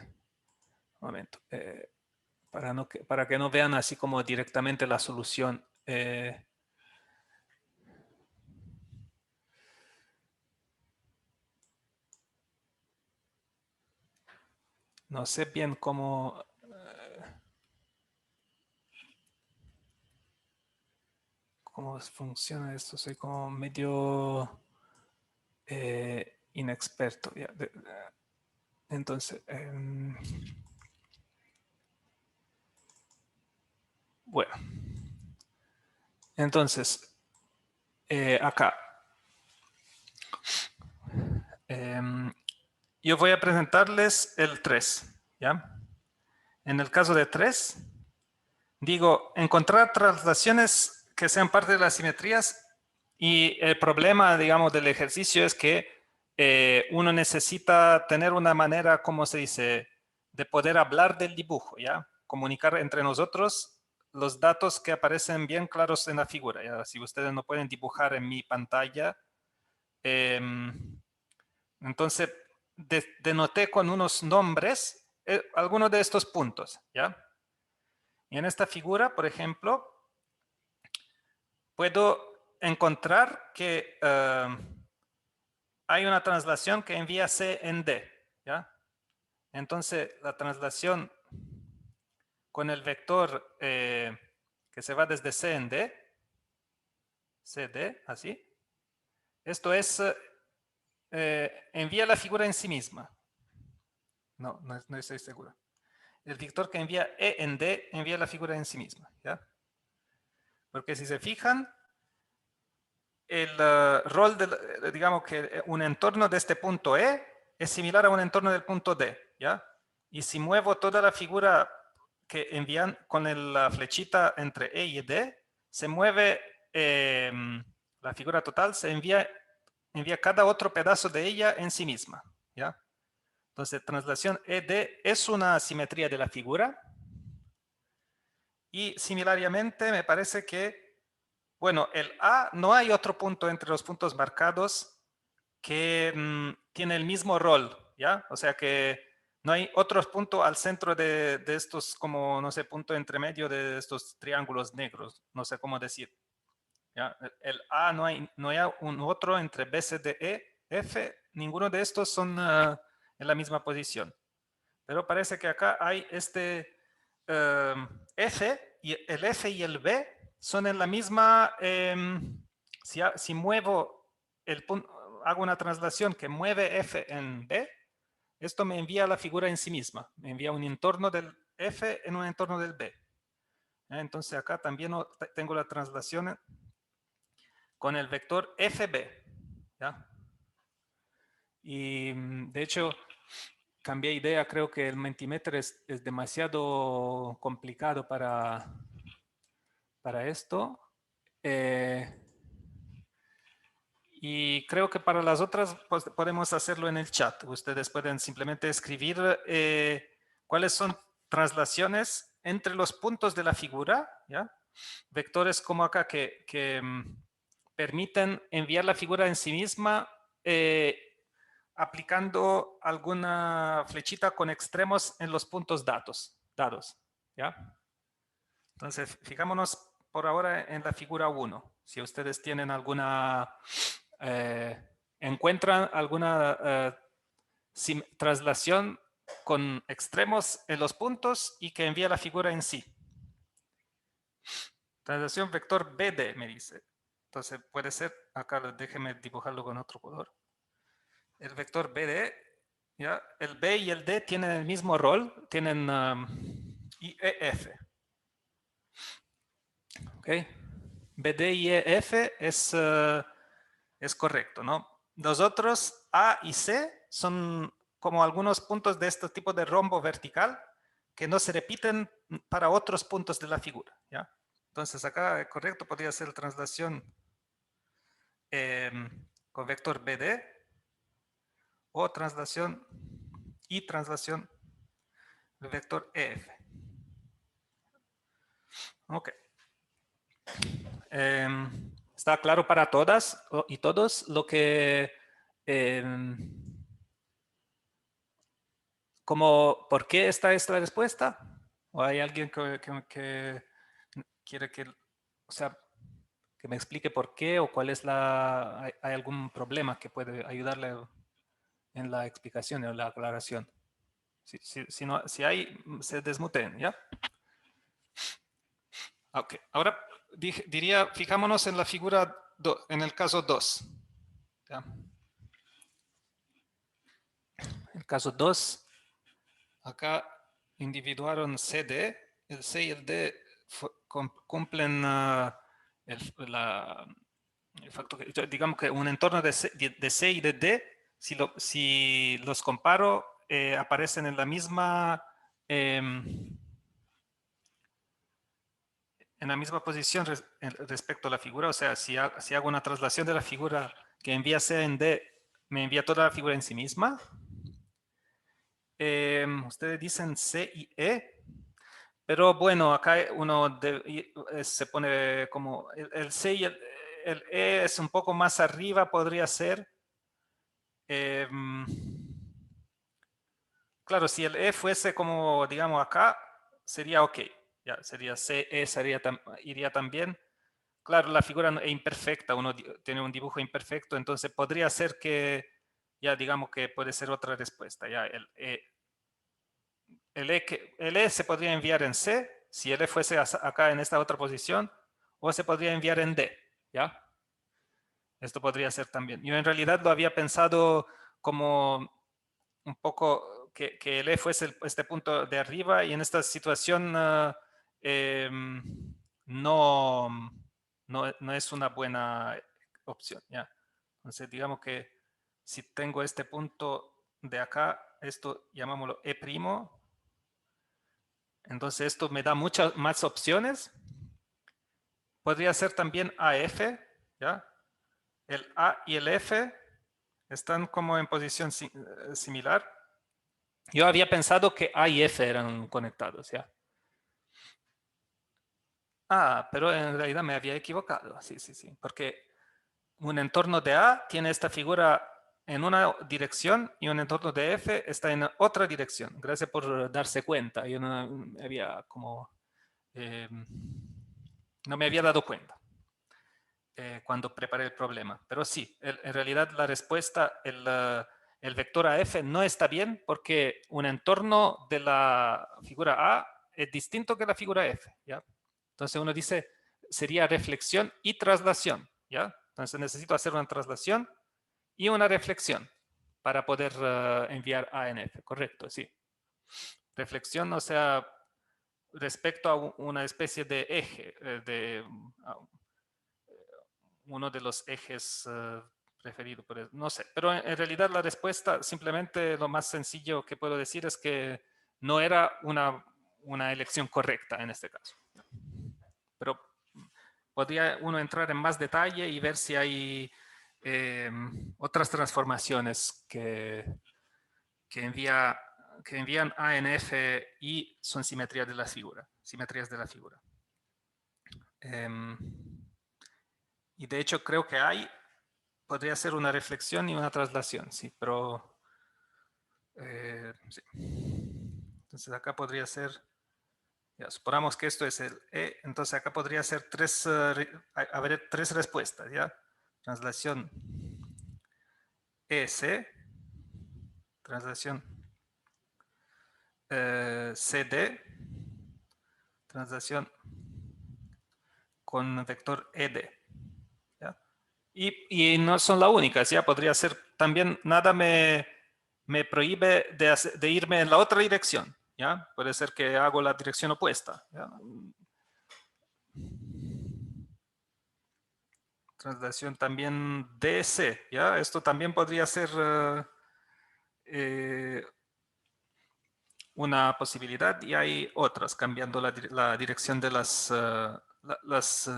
momento. Para que no vean así como directamente la solución. No sé bien cómo funciona esto. Soy como medio inexperto. Entonces, bueno. Entonces, acá. Yo voy a presentarles el 3. ¿Ya? En el caso de 3, digo, encontrar traslaciones que sean parte de las simetrías y el problema, digamos, del ejercicio es que uno necesita tener una manera, ¿cómo se dice?, de poder hablar del dibujo, ¿ya? Comunicar entre nosotros los datos que aparecen bien claros en la figura, ¿ya? Si ustedes no pueden dibujar en mi pantalla, entonces denoté con unos nombres algunos de estos puntos, ¿ya? Y en esta figura, por ejemplo, puedo encontrar que hay una translación que envía C en D, ¿ya? Entonces, la translación con el vector que se va desde C en D, CD, así. Esto es, envía la figura en sí misma. No estoy seguro. El vector que envía E en D envía la figura en sí misma, ¿ya? Porque si se fijan, el rol, digamos que un entorno de este punto E es similar a un entorno del punto D, ¿ya? Y si muevo toda la figura que envían con la flechita entre E y D, se mueve la figura total, se envía cada otro pedazo de ella en sí misma, ¿ya? Entonces, translación ED es una simetría de la figura. Y similarmente me parece que, bueno, el A, no hay otro punto entre los puntos marcados que tiene el mismo rol, ¿ya? O sea que no hay otro punto al centro de estos, como, no sé, punto entre medio de estos triángulos negros, no sé cómo decir. ¿Ya? El A no hay un otro entre B, C, D, E, F, ninguno de estos son en la misma posición. Pero parece que acá hay este F, y el F y el B son en la misma, si muevo el punto, hago una translación que mueve F en B, esto me envía la figura en sí misma, me envía un entorno del F en un entorno del B. Entonces acá también tengo la translación con el vector FB, ¿ya? Y de hecho, cambié idea, creo que el Mentimeter es demasiado complicado para esto. Y creo que para las otras pues, podemos hacerlo en el chat. Ustedes pueden simplemente escribir cuáles son translaciones entre los puntos de la figura, ¿ya? Vectores como acá que permiten enviar la figura en sí misma aplicando alguna flechita con extremos en los puntos dados, ¿ya? Entonces, fijámonos por ahora en la figura 1. Si ustedes tienen alguna, encuentran alguna traslación con extremos en los puntos y que envía la figura en sí. Translación vector BD, me dice. Entonces, puede ser, acá déjeme dibujarlo con otro color. El vector BD, ¿ya? El B y el D tienen el mismo rol, tienen EF. ¿Ok? BD y EF es correcto, ¿no? Los otros A y C son como algunos puntos de este tipo de rombo vertical que no se repiten para otros puntos de la figura, ¿ya? Entonces acá, correcto, podría ser la translación con vector BD o translación de vector EF. Ok. ¿Está claro para todas y todos lo que... ¿por qué está esta respuesta? ¿O hay alguien que quiere que... O sea, que me explique por qué o cuál es hay algún problema que puede ayudarle en la explicación o la aclaración? Si hay, se desmuten, ¿ya? Ok, ahora diría, fijámonos en la figura, en el caso 2. ¿Ya? El caso 2, acá individuaron CD, el C y el D cumplen el factor, digamos que un entorno de C y de D, si los comparo, aparecen en la misma posición respecto a la figura. O sea, si hago una traslación de la figura que envía C en D me envía toda la figura en sí misma. Ustedes dicen C y E, pero bueno, acá uno se pone como el C y el E es un poco más arriba, podría ser. Claro, si el E fuese como, digamos, acá, sería ok. Ya, sería C, E iría también. Claro, la figura es imperfecta, uno tiene un dibujo imperfecto, entonces podría ser que, ya digamos que puede ser otra respuesta. Ya, el E se podría enviar en C, si el E fuese acá en esta otra posición, o se podría enviar en D. ¿Ya? Esto podría ser también. Yo en realidad lo había pensado como un poco que el E fuese este punto de arriba y en esta situación no, no es una buena opción. ¿ya? Entonces digamos que si tengo este punto de acá, esto llamámoslo E', entonces esto me da muchas más opciones. Podría ser también AF, ¿ya? El A y el F están como en posición similar. Yo había pensado que A y F eran conectados, ¿ya? Ah, pero en realidad me había equivocado, sí, porque un entorno de A tiene esta figura en una dirección y un entorno de F está en otra dirección. Gracias por darse cuenta, yo no había como... no me había dado cuenta cuando preparé el problema. Pero sí, en realidad la respuesta, el vector AF no está bien porque un entorno de la figura A es distinto que la figura F. ¿ya? Entonces uno dice, sería reflexión y traslación. ¿ya? Entonces necesito hacer una traslación y una reflexión para poder enviar A en F. Correcto, sí. Reflexión, o sea, respecto a una especie de eje, uno de los ejes preferidos, no sé, pero en realidad la respuesta, simplemente lo más sencillo que puedo decir es que no era una elección correcta en este caso. Pero podría uno entrar en más detalle y ver si hay otras transformaciones que envían A en F y son simetrías de la figura. Y de hecho creo que podría ser una reflexión y una traslación, sí, pero sí. Entonces acá podría ser, ya, suponamos que esto es el E, entonces acá podría ser haber tres respuestas, ¿ya? Traslación EC, traslación CD, traslación con vector ED. ¿ya? Y no son las únicas, ya podría ser también, nada me prohíbe de irme en la otra dirección, ¿ya? Puede ser que hago la dirección opuesta, ¿ya? Traslación también DC, ¿ya? Esto también podría ser una posibilidad y hay otras, cambiando la dirección de las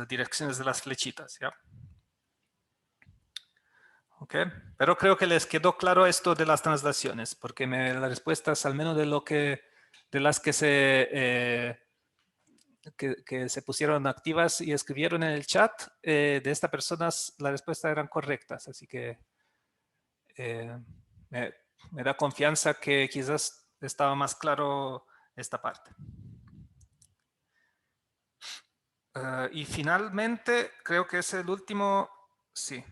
direcciones de las flechitas, ¿ya? Okay. Pero creo que les quedó claro esto de las traslaciones, porque las respuestas, al menos de las que que se pusieron activas y escribieron en el chat, de estas personas las respuestas eran correctas, así que me da confianza que quizás estaba más claro esta parte. Y finalmente, creo que es el último, sí.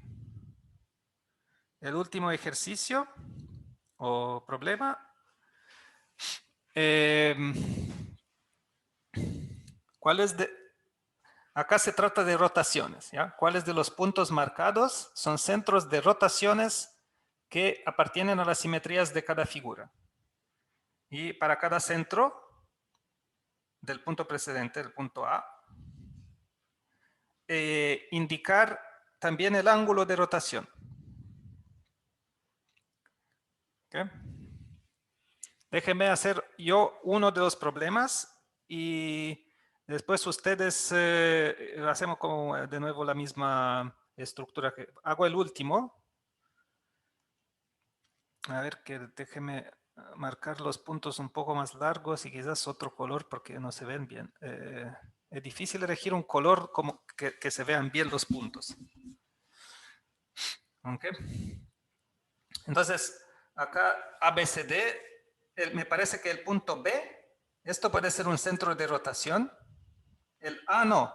El último ejercicio o problema. Acá se trata de rotaciones, ¿ya? ¿Cuáles de los puntos marcados son centros de rotaciones que appartienen a las simetrías de cada figura? Y para cada centro del punto precedente, el punto A, indicar también el ángulo de rotación. ¿Okay? Déjenme hacer yo uno de los problemas y después ustedes hacemos como de nuevo la misma estructura. Hago el último. A ver, que déjeme marcar los puntos un poco más largos y quizás otro color porque no se ven bien. Es difícil elegir un color como que se vean bien los puntos. ¿Ok? Entonces, acá ABCD, me parece que el punto B, esto puede ser un centro de rotación. El A no.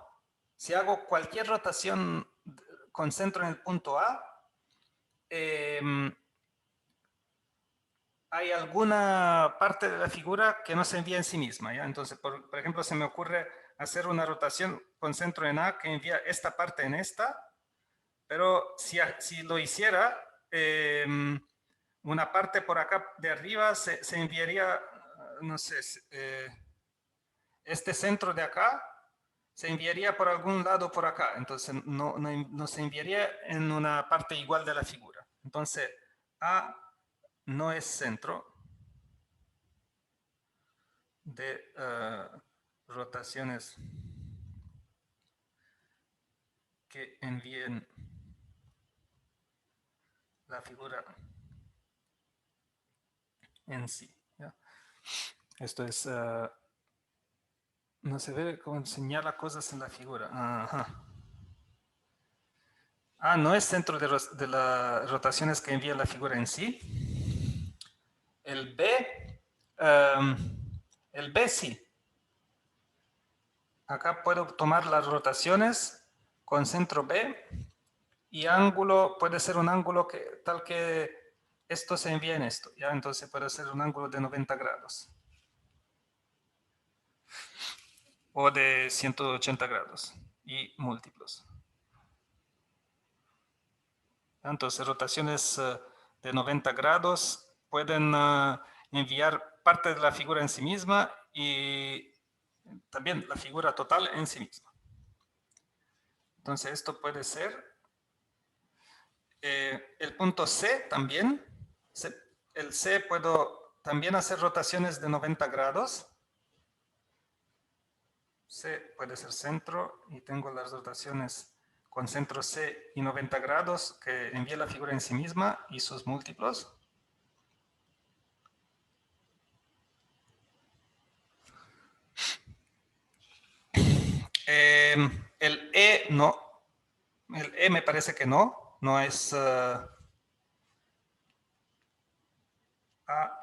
Si hago cualquier rotación con centro en el punto A, hay alguna parte de la figura que no se envía en sí misma, ¿ya? Entonces, por ejemplo, se me ocurre hacer una rotación con centro en A que envía esta parte en esta, pero si lo hiciera, una parte por acá de arriba se enviaría, no sé, este centro de acá se enviaría por algún lado por acá, entonces no se enviaría en una parte igual de la figura. Entonces, A no es centro de rotaciones que envíen la figura en sí, ¿ya? Esto es, no se ve cómo señala cosas en la figura. Ajá. A no es centro de las rotaciones que envía la figura en sí. El B sí. Acá puedo tomar las rotaciones con centro B y ángulo puede ser un ángulo tal que esto se envía en esto, ¿ya? Entonces puede ser un ángulo de 90 grados o de 180 grados y múltiplos. Entonces rotaciones de 90 grados pueden enviar parte de la figura en sí misma y también la figura total en sí misma. Entonces esto puede ser el punto C también. El C puedo también hacer rotaciones de 90 grados. C puede ser centro y tengo las rotaciones con centro C y 90 grados que envía la figura en sí misma y sus múltiplos. El E no. El E me parece que no. No es A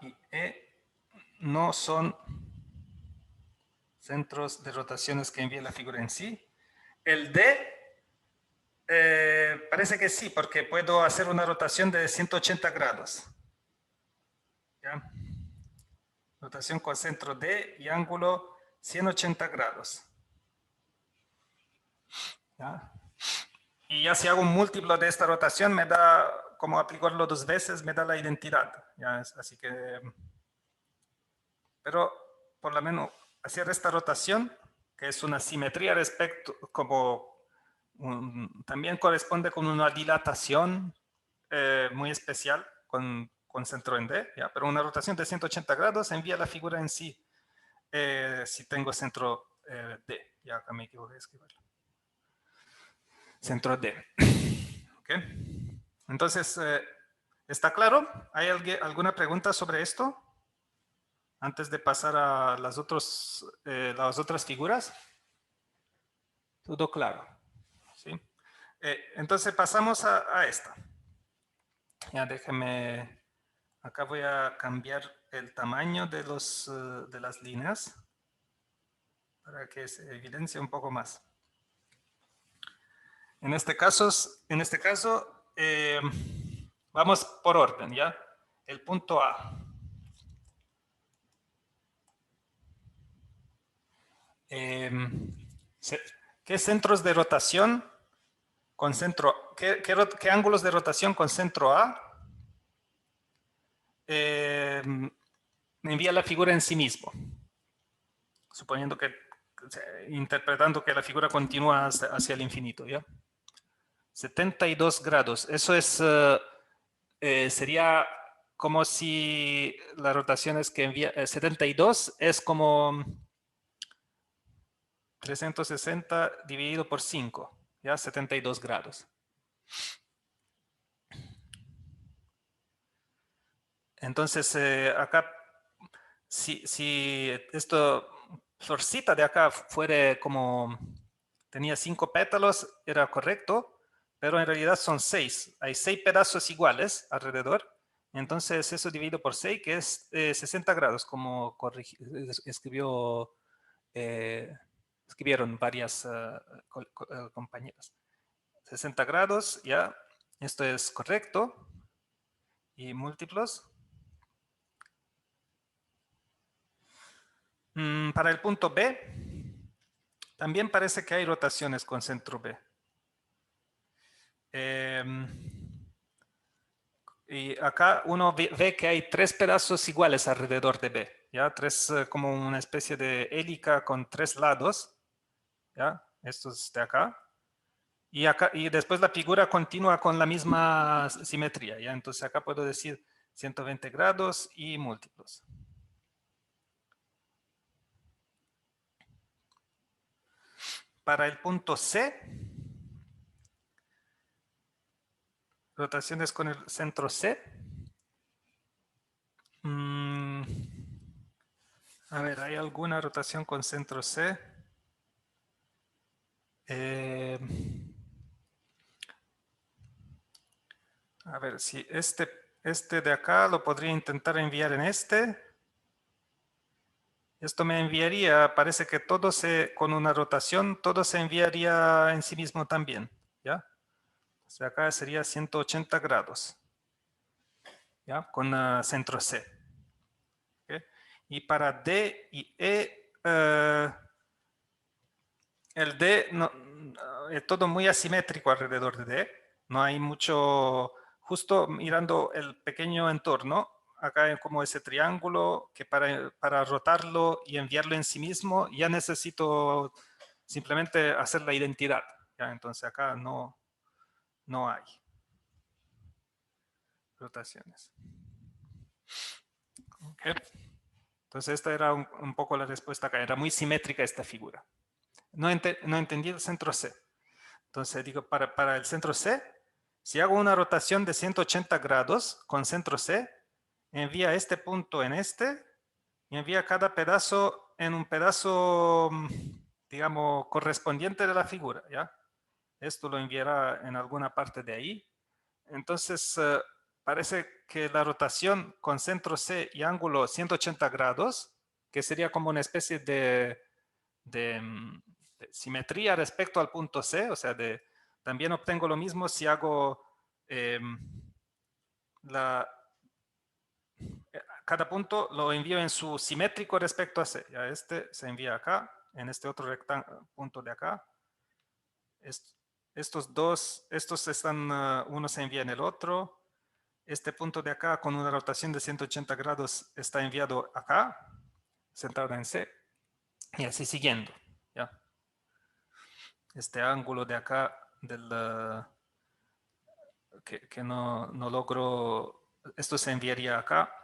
y E. No son centros de rotaciones que envía la figura en sí. El D parece que sí, porque puedo hacer una rotación de 180 grados. ¿Ya? Rotación con centro D y ángulo 180 grados. ¿Ya? Y ya si hago un múltiplo de esta rotación, me da, como aplicarlo 2 veces, me da la identidad. ¿Ya? Así que, pero por lo menos hacer esta rotación, que es una simetría respecto, como también corresponde con una dilatación muy especial con centro en D, ¿ya? Pero una rotación de 180 grados envía la figura en sí si tengo centro D. Ya acá me equivoqué de escribirlo. Centro D. ¿Okay? Entonces, ¿está claro? ¿Hay alguna pregunta sobre esto? Antes de pasar a las otras figuras. Todo claro. ¿Sí? Entonces pasamos a esta. Ya déjeme, acá voy a cambiar el tamaño de las líneas para que se evidencie un poco más. En este caso vamos por orden, ¿ya? El punto A. ¿Qué centros de rotación con centro? ¿Qué ángulos de rotación con centro A me envía la figura en sí mismo? Suponiendo que, interpretando que la figura continúa hacia el infinito, ¿ya? 72 grados. Eso es, sería como si la rotación es que envía, 72 es como 360 dividido por 5, ¿ya? 72 grados. Entonces, acá, si esto florcita de acá fuera como, tenía 5 pétalos, era correcto, pero en realidad son 6. Hay 6 pedazos iguales alrededor. Entonces, eso dividido por 6, que es 60 grados, como escribieron varias compañeras. 60 grados, ya, esto es correcto. Y múltiplos. Para el punto B, también parece que hay rotaciones con centro B. Y acá uno ve que hay 3 pedazos iguales alrededor de B, ¿ya? 3 como una especie de hélica con 3 lados, ¿ya? Estos de acá. Y después la figura continúa con la misma simetría, ¿ya? Entonces acá puedo decir 120 grados y múltiplos. Para el punto C, rotaciones con el centro C. A ver, ¿hay alguna rotación con centro C? A ver, si este de acá lo podría intentar enviar en este. Esto me enviaría, parece que todo con una rotación, todo se enviaría en sí mismo también, ¿ya? O sea, acá sería 180 grados, ¿ya? Con centro C. ¿Okay? Y para D y E, el D es todo muy asimétrico alrededor de D. No hay mucho, justo mirando el pequeño entorno, acá hay como ese triángulo que para rotarlo y enviarlo en sí mismo ya necesito simplemente hacer la identidad. ¿Ya? Entonces acá no hay rotaciones. Okay. Entonces esta era un poco la respuesta acá. Era muy simétrica esta figura. No entendí el centro C. Entonces digo, para el centro C, si hago una rotación de 180 grados con centro C, envía este punto en este y envía cada pedazo en un pedazo, digamos, correspondiente de la figura, ¿ya? Esto lo enviará en alguna parte de ahí. Entonces, parece que la rotación con centro C y ángulo 180 grados, que sería como una especie de simetría respecto al punto C, o sea, también obtengo lo mismo si hago cada punto lo envío en su simétrico respecto a C. Ya este se envía acá, en este otro punto de acá. Estos dos, están, uno se envía en el otro. Este punto de acá con una rotación de 180 grados está enviado acá, centrado en C, y así siguiendo. ¿Ya? Este ángulo de acá que no logro, esto se enviaría acá.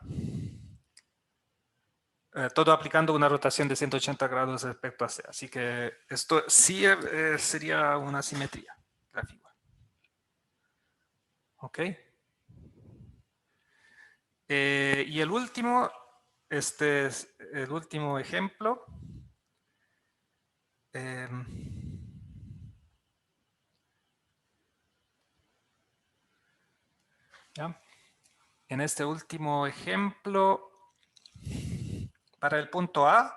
Todo aplicando una rotación de 180 grados respecto a C. Así que esto sí sería una simetría gráfica. ¿Ok? Y el último, este es el último ejemplo. ¿Ya? En este último ejemplo, para el punto A,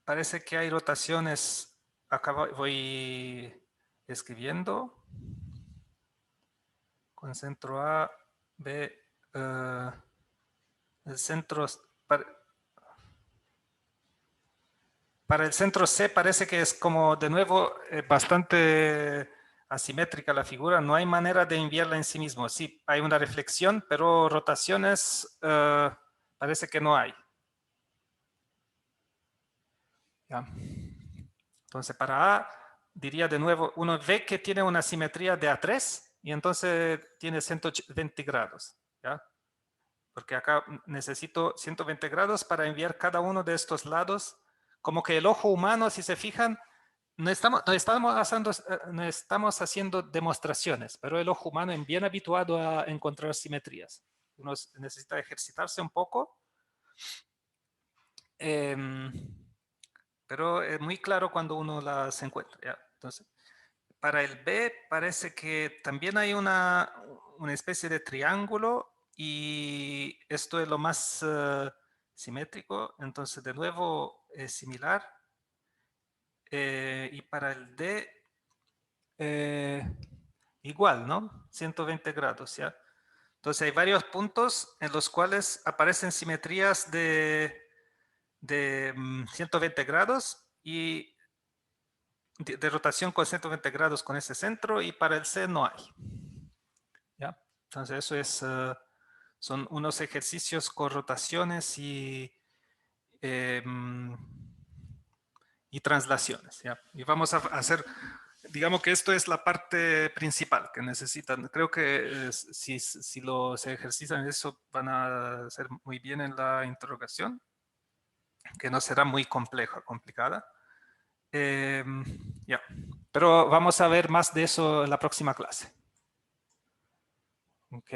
parece que hay rotaciones. Acá voy escribiendo. Con centro A, B, el centro. Para el centro C parece que es como de nuevo bastante asimétrica la figura. No hay manera de enviarla en sí mismo. Sí, hay una reflexión, pero rotaciones parece que no hay. ¿Ya? Entonces para A diría de nuevo, uno ve que tiene una simetría de A3 y entonces tiene 120 grados. ¿Ya? Porque acá necesito 120 grados para enviar cada uno de estos lados. Como que el ojo humano, si se fijan, no estamos haciendo demostraciones, pero el ojo humano es bien habituado a encontrar simetrías. uno necesita ejercitarse un poco. Pero es muy claro cuando uno las encuentra. ¿Ya? Entonces, para el B parece que también hay una especie de triángulo y esto es lo más simétrico. Entonces, de nuevo, es similar. Y para el D, igual, ¿no? 120 grados, ¿ya? Entonces, hay varios puntos en los cuales aparecen simetrías de 120 grados y de rotación con 120 grados con ese centro, y para el C no hay. ¿Ya? Entonces eso es, son unos ejercicios con rotaciones y translaciones. ¿Ya? Y vamos a hacer, digamos que esto es la parte principal que necesitan. Creo que si se ejercitan eso van a hacer muy bien en la interrogación, que no será muy complicada. Ya. Pero vamos a ver más de eso en la próxima clase. Ok.